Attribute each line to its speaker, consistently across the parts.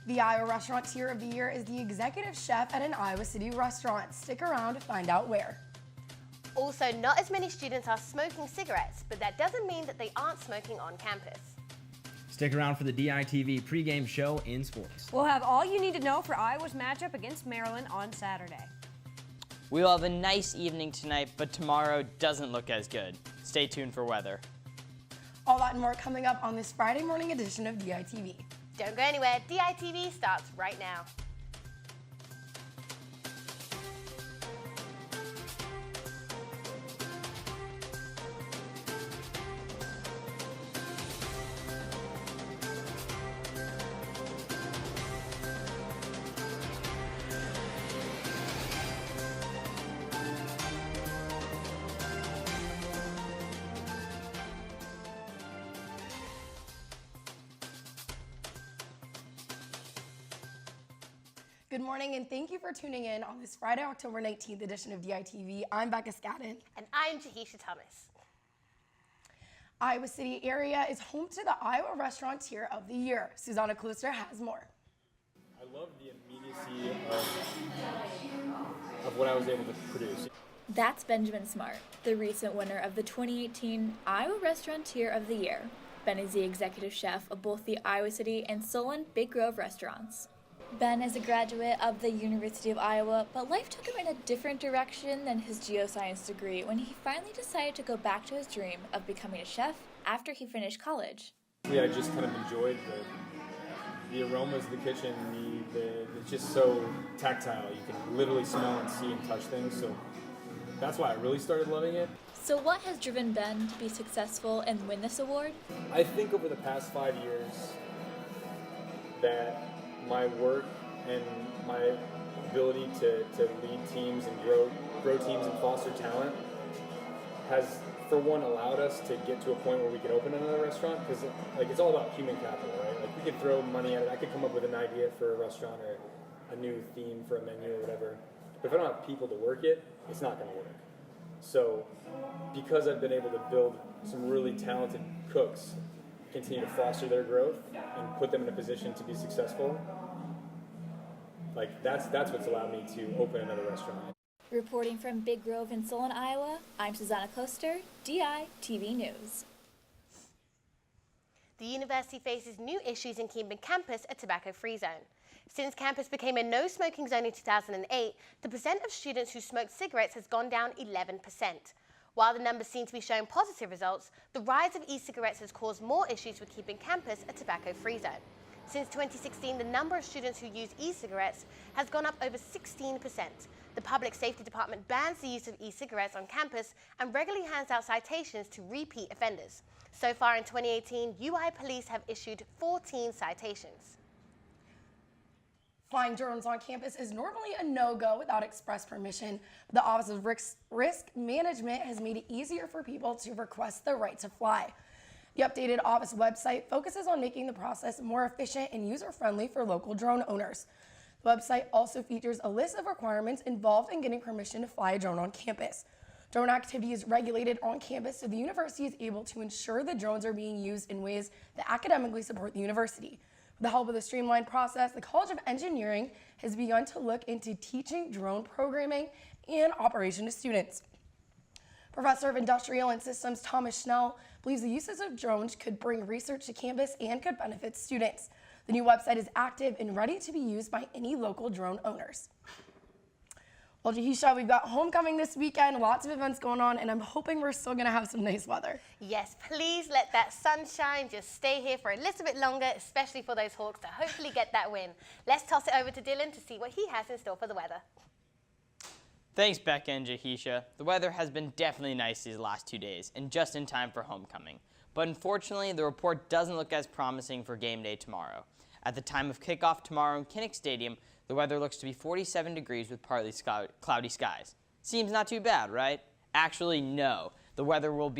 Speaker 1: The Iowa Restaurateur of the Year is the executive chef at an Iowa City restaurant. Stick around to find out where.
Speaker 2: Also, not as many students are smoking cigarettes, but that doesn't mean that they aren't smoking on campus.
Speaker 3: Stick around for the DITV pregame show in sports.
Speaker 4: We'll have all you need to know for Iowa's matchup against Maryland on Saturday.
Speaker 5: We'll have a nice evening tonight, but tomorrow doesn't look as good. Stay tuned for weather.
Speaker 1: All that and more coming up on this Friday morning edition of DITV.
Speaker 2: Don't go anywhere, DITV starts right now.
Speaker 1: Good morning and thank you for tuning in on this Friday, October 19th edition of DITV. I'm Becca Scadden.
Speaker 2: And I'm Jahisha Thomas.
Speaker 1: Iowa City area is home to the Iowa Restaurateur of the Year. Susanna Kluster has more.
Speaker 6: I love the immediacy of what I was able to produce.
Speaker 7: That's Benjamin Smart, the recent winner of the 2018 Iowa Restaurateur of the Year. Ben is the executive chef of both the Iowa City and Solon Big Grove restaurants. Ben is a graduate of the University of Iowa, but life took him in a different direction than his geoscience degree when he finally decided to go back to his dream of becoming a chef after he finished college.
Speaker 6: Yeah, I just kind of enjoyed the aromas of the kitchen. It's just so tactile. You can literally smell and see and touch things. So that's why I really started loving it.
Speaker 7: So what has driven Ben to be successful and win this award?
Speaker 6: I think over the past 5 years that my work and my ability to lead teams and grow teams and foster talent has, for one, allowed us to get to a point where we can open another restaurant, because it's all about human capital, right? Like, we could throw money at it. I could come up with an idea for a restaurant or a new theme for a menu or whatever, but if I don't have people to work it, it's not going to work. So because I've been able to build some really talented cooks, continue to foster their growth and put them in a position to be successful, that's what's allowed me to open another restaurant.
Speaker 7: Reporting from Big Grove in Solon, Iowa, I'm Susanna Koster, DITV News.
Speaker 2: The university faces new issues in keeping campus a tobacco-free zone. Since campus became a no-smoking zone in 2008, the percent of students who smoke cigarettes has gone down 11%. While the numbers seem to be showing positive results, the rise of e-cigarettes has caused more issues with keeping campus a tobacco-free zone. Since 2016, the number of students who use e-cigarettes has gone up over 16%. The Public Safety Department bans the use of e-cigarettes on campus and regularly hands out citations to repeat offenders. So far in 2018, UI police have issued 14 citations.
Speaker 1: Flying drones on campus is normally a no-go without express permission. The Office of Risk Management has made it easier for people to request the right to fly. The updated office website focuses on making the process more efficient and user-friendly for local drone owners. The website also features a list of requirements involved in getting permission to fly a drone on campus. Drone activity is regulated on campus, so the university is able to ensure the drones are being used in ways that academically support the university. With the help of the streamlined process, the College of Engineering has begun to look into teaching drone programming and operation to students. Professor of Industrial and Systems Thomas Schnell believes the uses of drones could bring research to campus and could benefit students. The new website is active and ready to be used by any local drone owners. Well, Jahisha, we've got homecoming this weekend, lots of events going on, and I'm hoping we're still going to have some nice weather.
Speaker 2: Yes, please let that sunshine just stay here for a little bit longer, especially for those Hawks to hopefully get that win. Let's toss it over to Dylan to see what he has in store for the weather.
Speaker 5: Thanks, Becca and Jahisha. The weather has been definitely nice these last 2 days, and just in time for homecoming. But unfortunately, the report doesn't look as promising for game day tomorrow. At the time of kickoff tomorrow in Kinnick Stadium, the weather looks to be 47 degrees with partly cloudy skies. Seems not too bad, right? Actually, no. The weather will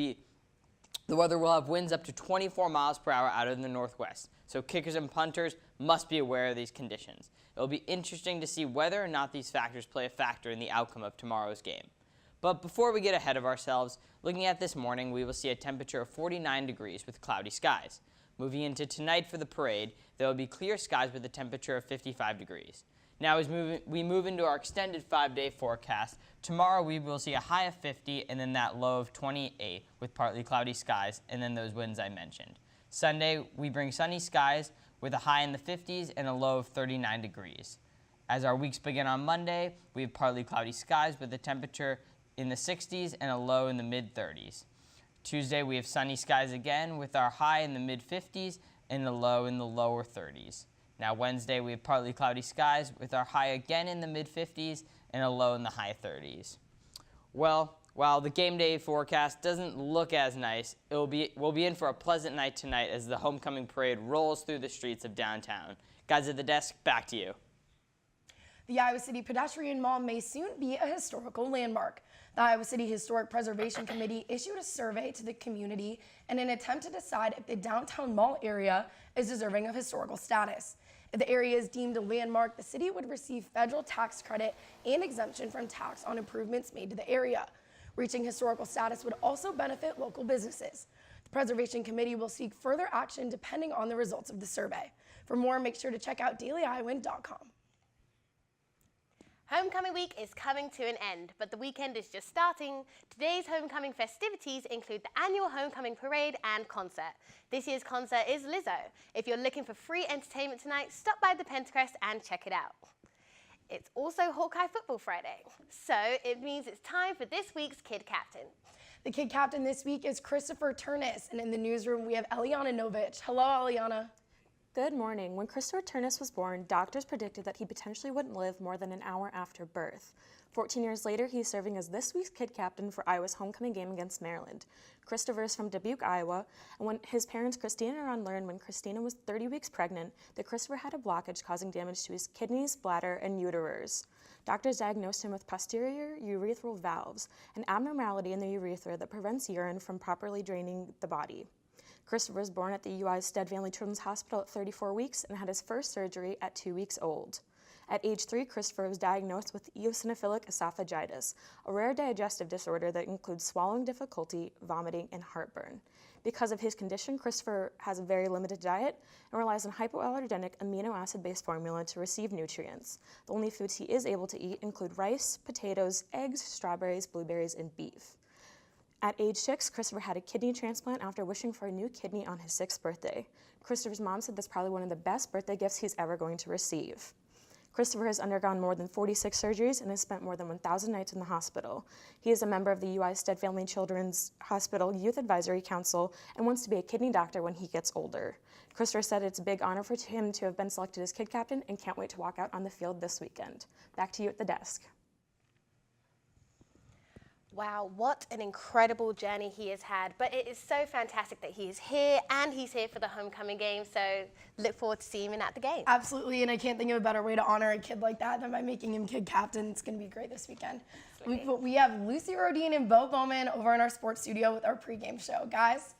Speaker 5: have winds up to 24 miles per hour out of the northwest, so kickers and punters must be aware of these conditions. It will be interesting to see whether or not these factors play a factor in the outcome of tomorrow's game. But before we get ahead of ourselves, looking at this morning, we will see a temperature of 49 degrees with cloudy skies. Moving into tonight for the parade, there will be clear skies with a temperature of 55 degrees. Now as we move into our extended 5-day forecast, tomorrow we will see a high of 50 and then that low of 28 with partly cloudy skies and then those winds I mentioned. Sunday, we bring sunny skies with a high in the 50s and a low of 39 degrees. As our weeks begin on Monday, we have partly cloudy skies with a temperature in the 60s and a low in the mid-30s. Tuesday, we have sunny skies again with our high in the mid-50s and a low in the lower 30s. Now Wednesday, we have partly cloudy skies with our high again in the mid-50s and a low in the high 30s. Well, while the game day forecast doesn't look as nice, we'll be in for a pleasant night tonight as the homecoming parade rolls through the streets of downtown. Guys at the desk, back to you.
Speaker 1: The Iowa City Pedestrian Mall may soon be a historical landmark. The Iowa City Historic Preservation Committee issued a survey to the community in an attempt to decide if the downtown mall area is deserving of historical status. If the area is deemed a landmark, the city would receive federal tax credit and exemption from tax on improvements made to the area. Reaching historical status would also benefit local businesses. The Preservation Committee will seek further action depending on the results of the survey. For more, make sure to check out dailyiowan.com.
Speaker 2: Homecoming week is coming to an end, but the weekend is just starting. Today's homecoming festivities include the annual homecoming parade and concert. This year's concert is Lizzo. If you're looking for free entertainment tonight, stop by the Pentacrest and check it out. It's also Hawkeye Football Friday, so it means it's time for this week's Kid Captain.
Speaker 1: The Kid Captain this week is Christopher Turnus, and in the newsroom we have Elianna Novitch. Hello, Elianna.
Speaker 8: Good morning. When Christopher Turnus was born, doctors predicted that he potentially wouldn't live more than an hour after birth. 14 years later, he's serving as this week's Kid Captain for Iowa's homecoming game against Maryland. Christopher is from Dubuque, Iowa, and when his parents Christina and Ron learned when Christina was 30 weeks pregnant that Christopher had a blockage causing damage to his kidneys, bladder, and uterus. Doctors diagnosed him with posterior urethral valves, an abnormality in the urethra that prevents urine from properly draining the body. Christopher was born at the UI's Stead Family Children's Hospital at 34 weeks and had his first surgery at 2 weeks old. At age 3, Christopher was diagnosed with eosinophilic esophagitis, a rare digestive disorder that includes swallowing difficulty, vomiting, and heartburn. Because of his condition, Christopher has a very limited diet and relies on hypoallergenic amino acid-based formula to receive nutrients. The only foods he is able to eat include rice, potatoes, eggs, strawberries, blueberries, and beef. At age 6, Christopher had a kidney transplant after wishing for a new kidney on his 6th birthday. Christopher's mom said that's probably one of the best birthday gifts he's ever going to receive. Christopher has undergone more than 46 surgeries and has spent more than 1,000 nights in the hospital. He is a member of the UI Stead Family Children's Hospital Youth Advisory Council and wants to be a kidney doctor when he gets older. Christopher said it's a big honor for him to have been selected as Kid Captain and can't wait to walk out on the field this weekend. Back to you at the desk.
Speaker 2: Wow, what an incredible journey he has had. But it is so fantastic that he is here and he's here for the homecoming game. So look forward to seeing him at the game.
Speaker 1: Absolutely, and I can't think of a better way to honor a kid like that than by making him Kid Captain. It's going to be great this weekend. We have Lucy Rohden and Beau Bowman over in our sports studio with our pregame show. Guys.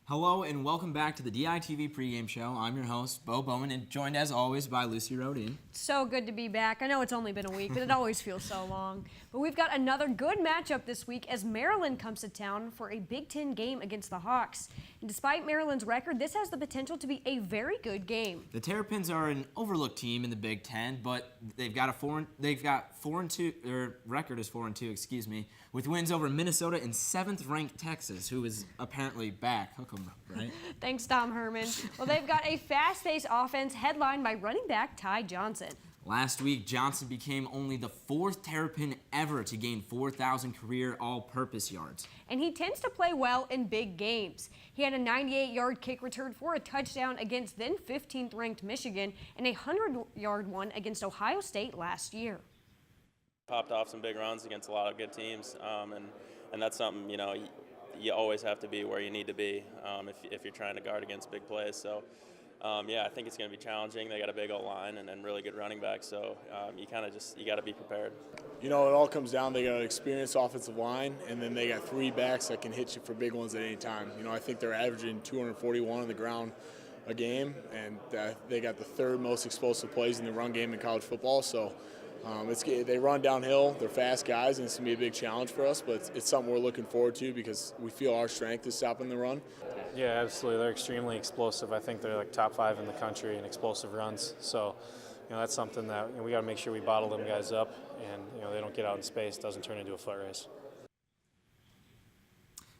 Speaker 3: Hello and welcome back to the DITV pregame show. I'm your host, Beau Bowman, and joined as always by Lucy Rohden.
Speaker 4: So good to be back. I know it's only been a week, but it always feels so long. But we've got another good matchup this week as Maryland comes to town for a Big Ten game against the Hawks. And despite Maryland's record, this has the potential to be a very good game.
Speaker 3: The Terrapins are an overlooked team in the Big Ten, but they've got 4-2 record is 4-2, excuse me, with wins over Minnesota and 7th-ranked Texas, who is apparently back. Hook 'em, right?
Speaker 4: Thanks, Tom Herman. Well, they've got a fast-paced offense headlined by running back Ty Johnson.
Speaker 3: Last week, Johnson became only the 4th Terrapin ever to gain 4,000 career all-purpose yards.
Speaker 4: And he tends to play well in big games. He had a 98-yard kick return for a touchdown against then 15th-ranked Michigan and a 100-yard one against Ohio State last year.
Speaker 9: Popped off some big runs against a lot of good teams, and that's something, you always have to be where you need to be if you're trying to guard against big plays. So, I think it's going to be challenging. They got a big old line and really good running back, so you got to be prepared.
Speaker 10: It all comes down, they got an experienced offensive line, and then they got 3 backs that can hit you for big ones at any time. I think they're averaging 241 on the ground a game, and they got the 3rd most explosive plays in the run game in college football. So they run downhill, they're fast guys, and it's going to be a big challenge for us, but it's something we're looking forward to because we feel our strength is stopping the run.
Speaker 6: Yeah, absolutely. They're extremely explosive. I think they're like top 5 in the country in explosive runs. So, that's something that we got to make sure we bottle them guys up, and they don't get out in space, doesn't turn into a foot race.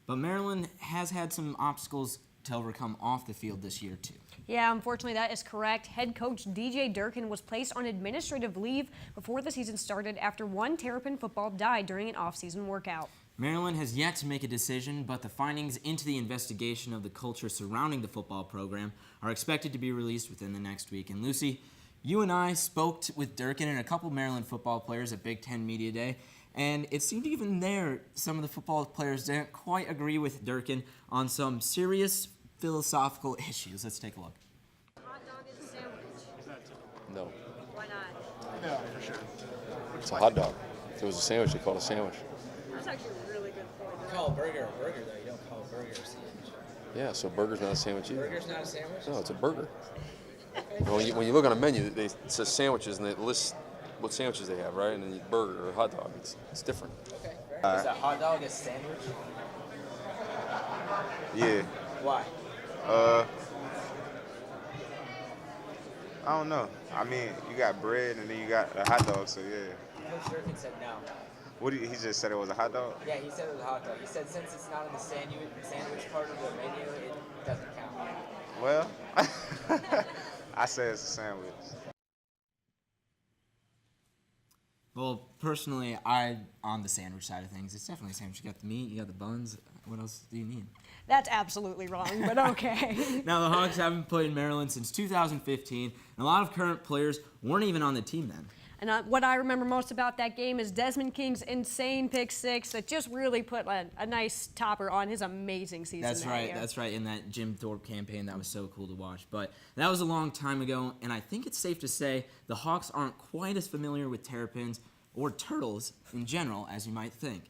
Speaker 3: But Maryland has had some obstacles to overcome off the field this year too.
Speaker 4: Yeah, unfortunately that is correct. Head coach DJ Durkin was placed on administrative leave before the season started after one Terrapin football died during an off-season workout.
Speaker 3: Maryland has yet to make a decision, but the findings into the investigation of the culture surrounding the football program are expected to be released within the next week. And Lucy, you and I spoke with Durkin and a couple Maryland football players at Big Ten Media Day, and it seemed even there some of the football players didn't quite agree with Durkin on some serious philosophical issues. Let's take a look.
Speaker 4: Hot dog is a sandwich.
Speaker 11: No.
Speaker 4: Why not?
Speaker 11: Yeah, for sure. It's a hot dog. If it was a sandwich, they call it a sandwich.
Speaker 4: That's actually a really good point.
Speaker 12: You call a burger a burger, though. You don't call a burger a sandwich.
Speaker 11: Yeah, so burger's not a sandwich either.
Speaker 12: Burger's not a sandwich?
Speaker 11: No, it's a burger. when you look on a menu, it says sandwiches, and it lists what sandwiches they have, right? And then burger or hot dog, it's different.
Speaker 12: Okay. Is a hot dog a sandwich?
Speaker 13: Yeah.
Speaker 12: Why?
Speaker 13: I don't know. I mean, you got bread and then you got a hot dog, so yeah.
Speaker 12: Coach Durkin said no.
Speaker 13: He just said it was a hot dog?
Speaker 12: Yeah, he said it was a hot dog. He said since it's not in the sandwich part of the menu, it doesn't count.
Speaker 13: Well, I say it's a sandwich.
Speaker 3: Well, personally, I'm on the sandwich side of things. It's definitely a sandwich. You got the meat, you got the buns. What else do you need?
Speaker 4: That's absolutely wrong, but okay.
Speaker 3: Now, the Hogs haven't played in Maryland since 2015, and a lot of current players weren't even on the team then.
Speaker 4: And what I remember most about that game is Desmond King's insane pick six that just really put a nice topper on his amazing season.
Speaker 3: That's right. That's right. In that Jim Thorpe campaign, that was so cool to watch. But that was a long time ago, and I think it's safe to say the Hawks aren't quite as familiar with terrapins or turtles in general as you might think.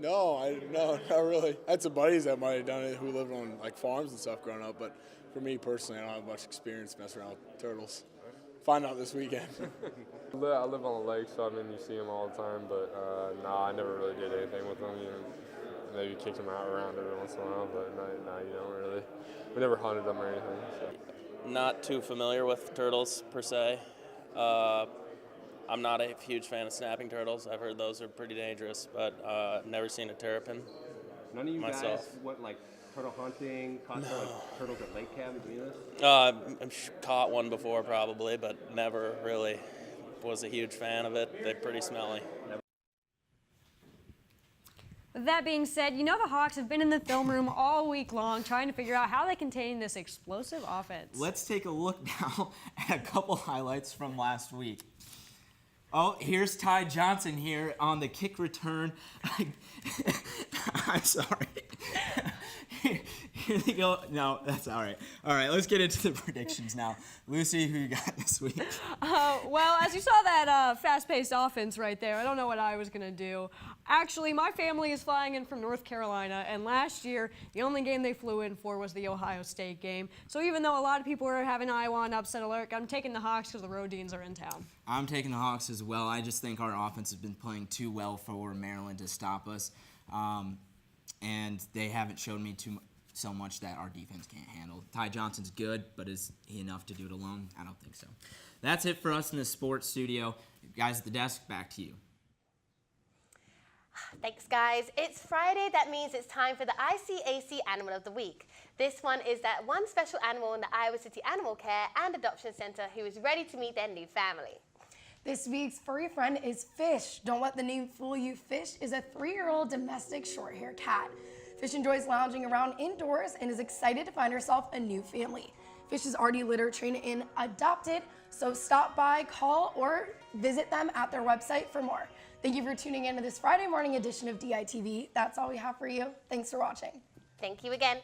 Speaker 10: No, not really. I had some buddies that might have done it who lived on like farms and stuff growing up, but for me personally, I don't have much experience messing around with turtles. Find out this weekend.
Speaker 6: I live on the lake, so you see them all the time, but I never really did anything with them. Maybe kicked them out around every once in a while, but no, you don't really. We never hunted them or anything. So.
Speaker 9: Not too familiar with turtles per se. I'm not a huge fan of snapping turtles. I've heard those are pretty dangerous, but I've never seen a terrapin.
Speaker 14: None of you
Speaker 9: myself.
Speaker 14: guys went like turtle hunting, caught turtles at lake cabins,
Speaker 9: I've caught one before probably, but never really was a huge fan of it. They're pretty smelly.
Speaker 4: With that being said, the Hawks have been in the film room all week long trying to figure out how they contain this explosive offense.
Speaker 3: Let's take a look now at a couple highlights from last week. Oh, here's Ty Johnson here on the kick return. I'm sorry. Here they go. No, that's all right. All right, let's get into the predictions now. Lucy, who you got this week?
Speaker 4: Well, as you saw that fast-paced offense right there, I don't know what I was going to do. Actually, my family is flying in from North Carolina, and last year, the only game they flew in for was the Ohio State game. So even though a lot of people are having Iowa on upset alert, I'm taking the Hawks because the Rohdeens are in town.
Speaker 3: I'm taking the Hawks as well. I just think our offense has been playing too well for Maryland to stop us, and they haven't shown me so much that our defense can't handle. Ty Johnson's good, but is he enough to do it alone? I don't think so. That's it for us in the sports studio. Guys at the desk, back to you.
Speaker 2: Thanks, guys. It's Friday. That means it's time for the ICAC Animal of the Week. This one is that one special animal in the Iowa City Animal Care and Adoption Center who is ready to meet their new family.
Speaker 1: This week's furry friend is Fish. Don't let the name fool you. Fish is a 3-year-old domestic short-haired cat. Fish enjoys lounging around indoors and is excited to find herself a new family. Fish is already litter trained and adopted, so stop by, call, or visit them at their website for more. Thank you for tuning in to this Friday morning edition of DITV. That's all we have for you. Thanks for watching.
Speaker 2: Thank you again.